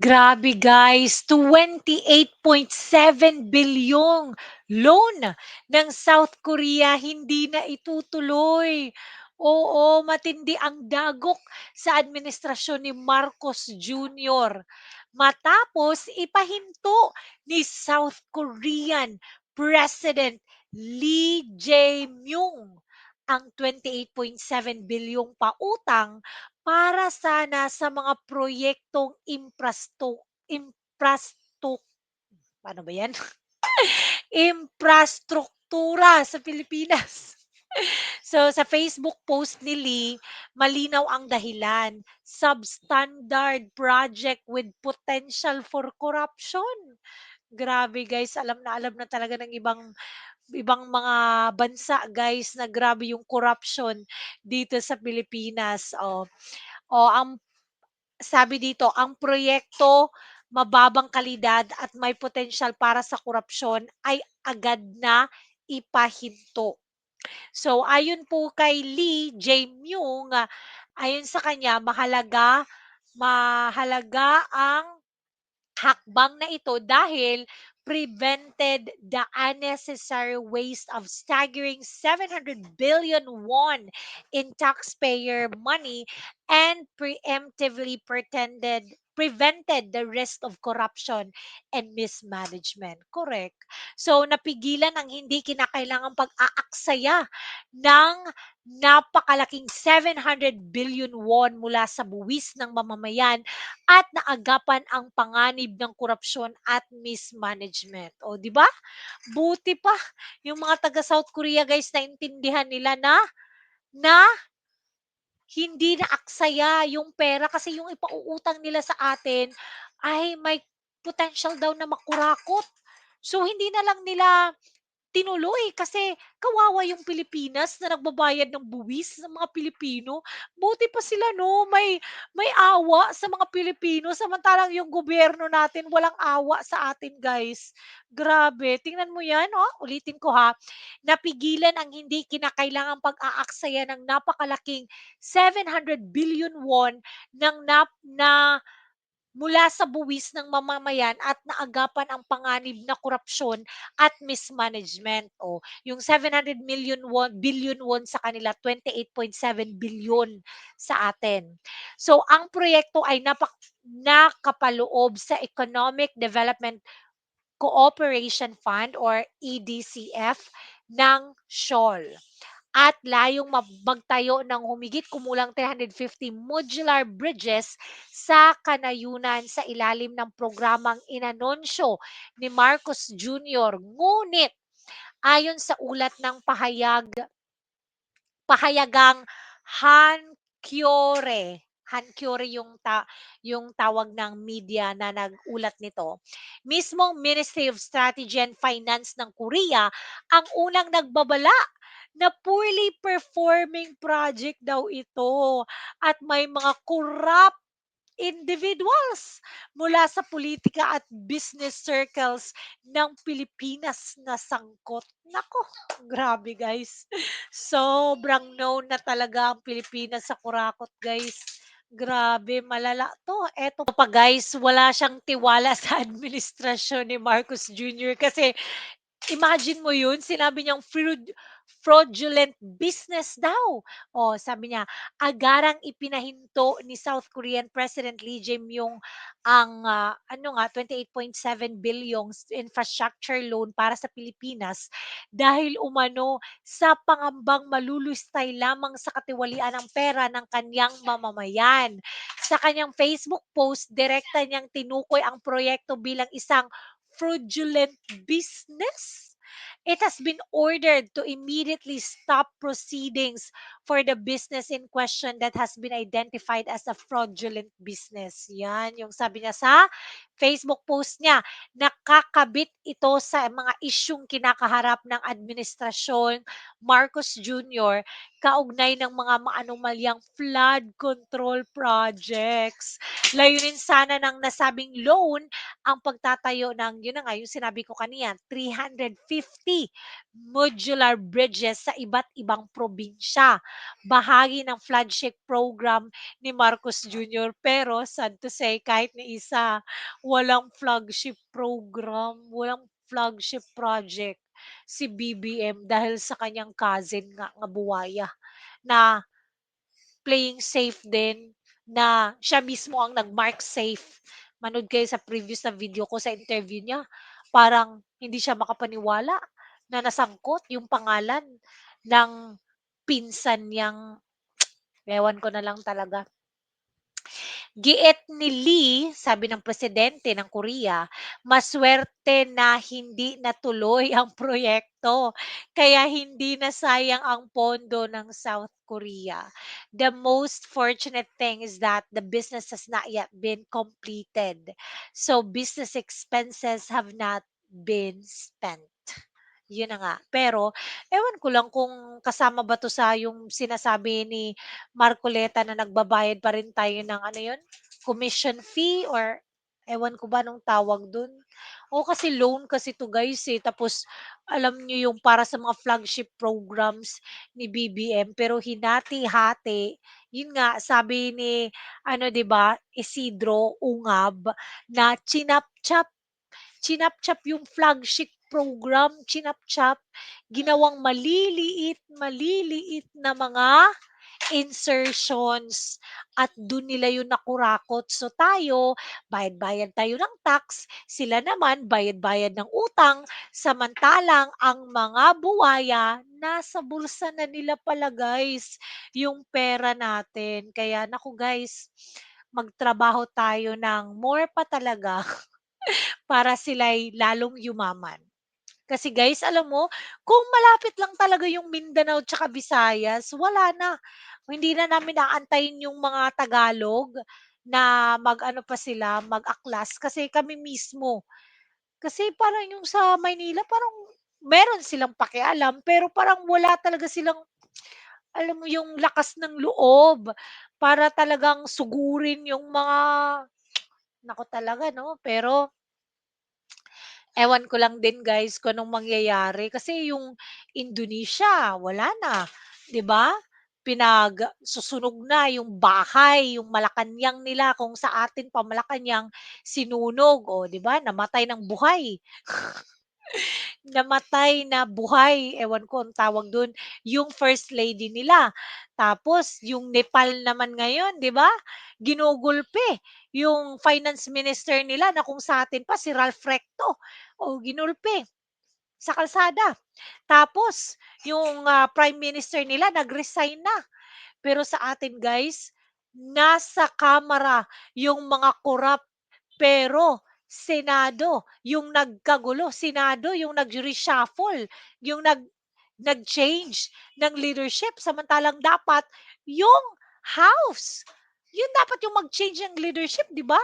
Grabe guys, 28.7 bilyong loan ng South Korea hindi na itutuloy. Oo, matindi ang dagok sa administrasyon ni Marcos Jr. Matapos ipahinto ni South Korean President Lee Jae-myung ang 28.7 bilyong pautang para sana sa mga proyektong imprastu paano ba 'yan? Imprastruktura sa Pilipinas. So, sa Facebook post ni Lee, malinaw ang dahilan, substandard project with potential for corruption. Grabe guys, alam na talaga ng ibang ibang mga bansa guys na grabe yung corruption dito sa Pilipinas. Ang sabi dito, ang proyekto mababang kalidad at may potensyal para sa korupsyon ay agad na ipahinto. So ayon po kay Lee Jae-myung, ayon sa kanya mahalaga ang hakbang na ito dahil prevented the unnecessary waste of staggering 700 billion won in taxpayer money and prevented the risk of corruption and mismanagement. Correct. So napigilan ang hindi kinakailangang pag-aaksaya ng napakalaking 700 billion won mula sa buwis ng mamamayan at naagapan ang panganib ng korupsyon at mismanagement. O, 'di ba? Buti pa yung mga taga South Korea guys naintindihan nila na hindi na aksaya yung pera kasi yung ipauutang nila sa atin ay may potential daw na makurakot. So hindi na lang nila tinuloy kasi kawawa yung Pilipinas na nagbabayad ng buwis ng mga Pilipino. Buti pa sila 'no, may awa sa mga Pilipino samantalang yung gobyerno natin walang awa sa atin guys. Grabe, tingnan mo 'yan, ulitin ko ha, napigilan ang hindi kinakailangang pag-aaksaya ng napakalaking 700 billion won ng mula sa buwis ng mamamayan at naagapan ang panganib na korupsyon at mismanagement. O, yung 700 billion won sa kanila, 28.7 billion sa atin. So, ang proyekto ay nakapaloob sa Economic Development Cooperation Fund or EDCF ng Siol at layong magtayo ng humigit kumulang 350 modular bridges sa kanayunan sa ilalim ng programang inanunsyo ni Marcos Jr. Ngunit ayon sa ulat ng pahayagang Hankyore, Hankyore yung tawag ng media na nag-ulat nito. Mismong Ministry of Strategy and Finance ng Korea ang unang nagbabala na poorly performing project daw ito at may mga corrupt individuals mula sa politika at business circles ng Pilipinas na sangkot. Nako, grabe guys. Sobrang known na talaga ang Pilipinas sa kurakot guys. Grabe, malala 'to. Eto pa guys, wala siyang tiwala sa administrasyon ni Marcos Jr. kasi imagine mo yun, sinabi niyang fraudulent business daw. O sabi niya, agarang ipinahinto ni South Korean President Lee Jae-myung ang, 28.7 bilyong infrastructure loan para sa Pilipinas dahil umano sa pangambang malulustay lamang sa katiwalian ng pera ng kanyang mamamayan. Sa kanyang Facebook post, direkta niyang tinukoy ang proyekto bilang isang fraudulent business. It has been ordered to immediately stop proceedings for the business in question that has been identified as a fraudulent business. Yan, yung sabi niya sa Facebook post niya. Nakakabit ito sa mga isyung kinakaharap ng administrasyon Marcos Jr. kaugnay ng mga maanomalyang flood control projects. Layunin sana ng nasabing loan ang pagtatayo ng, yun na nga, yung sinabi ko kanina, 350 modular bridges sa iba't ibang probinsya. Bahagi ng flagship program ni Marcos Jr. Pero sad to say, kahit ni isa, walang flagship program, walang flagship project si BBM dahil sa kanyang cousin nga buwaya na playing safe din, na siya mismo ang nag-mark safe. Manood kayo sa previous na video ko sa interview niya, parang hindi siya makapaniwala na nasangkot yung pangalan ng pinsan niyang, ewan ko na lang talaga. Giit ni Lee, sabi ng presidente ng Korea, maswerte na hindi natuloy ang proyekto, kaya hindi nasayang ang pondo ng South Korea. The most fortunate thing is that the business has not yet been completed. So business expenses have not been spent. Yun na nga. Pero ewan ko lang kung kasama ba 'to sa yung sinasabi ni Marcoleta na nagbabayad pa rin tayo ng ano yun, commission fee or ewan ko ba anong tawag dun. O kasi loan kasi 'to guys, eh, tapos alam niyo yung para sa mga flagship programs ni BBM pero hinati-hati. Yun nga sabi ni ano 'di ba, Isidro Ungab na chinap-chap yung flagship program, chinap-chap, ginawang maliliit na mga insertions at dun nila yun nakurakot. So tayo, bayad-bayad tayo ng tax, sila naman bayad-bayad ng utang, samantalang ang mga buwaya nasa bulsa na nila pala guys, yung pera natin. Kaya naku guys, magtrabaho tayo ng more pa talaga para sila'y lalong yumaman. Kasi guys, alam mo, kung malapit lang talaga yung Mindanao tsaka Visayas, wala na. Hindi na namin aantayin yung mga Tagalog na mag-ano pa sila, mag-aklas kasi kami mismo. Kasi parang yung sa Maynila, parang meron silang pakialam, pero parang wala talaga silang, alam mo, yung lakas ng loob para talagang sugurin yung mga, nako talaga, no? Pero ewan ko lang din guys kung anong mangyayari kasi yung Indonesia wala na, 'di ba? Susunog na yung bahay, yung Malacanang nila kung sa atin pa Malacanang sinunog, o 'di ba namatay ng buhay. Namatay na buhay, ewan ko ang tawag dun, yung first lady nila. Tapos yung Nepal naman ngayon, 'di ba? Ginugulpi yung finance minister nila na kung sa atin pa si Ralph Recto, o ginulpi sa kalsada. Tapos yung, prime minister nila nag-resign na. Pero sa atin guys, nasa kamara yung mga korap, pero Senado yung nagkagulo, Senado yung nag-reshuffle, yung nag-change ng leadership samantalang dapat yung House, yun dapat yung mag-change ng leadership, 'di ba?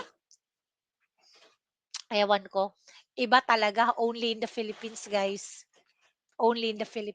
Ewan ko, iba talaga, only in the Philippines guys, only in the Philippines.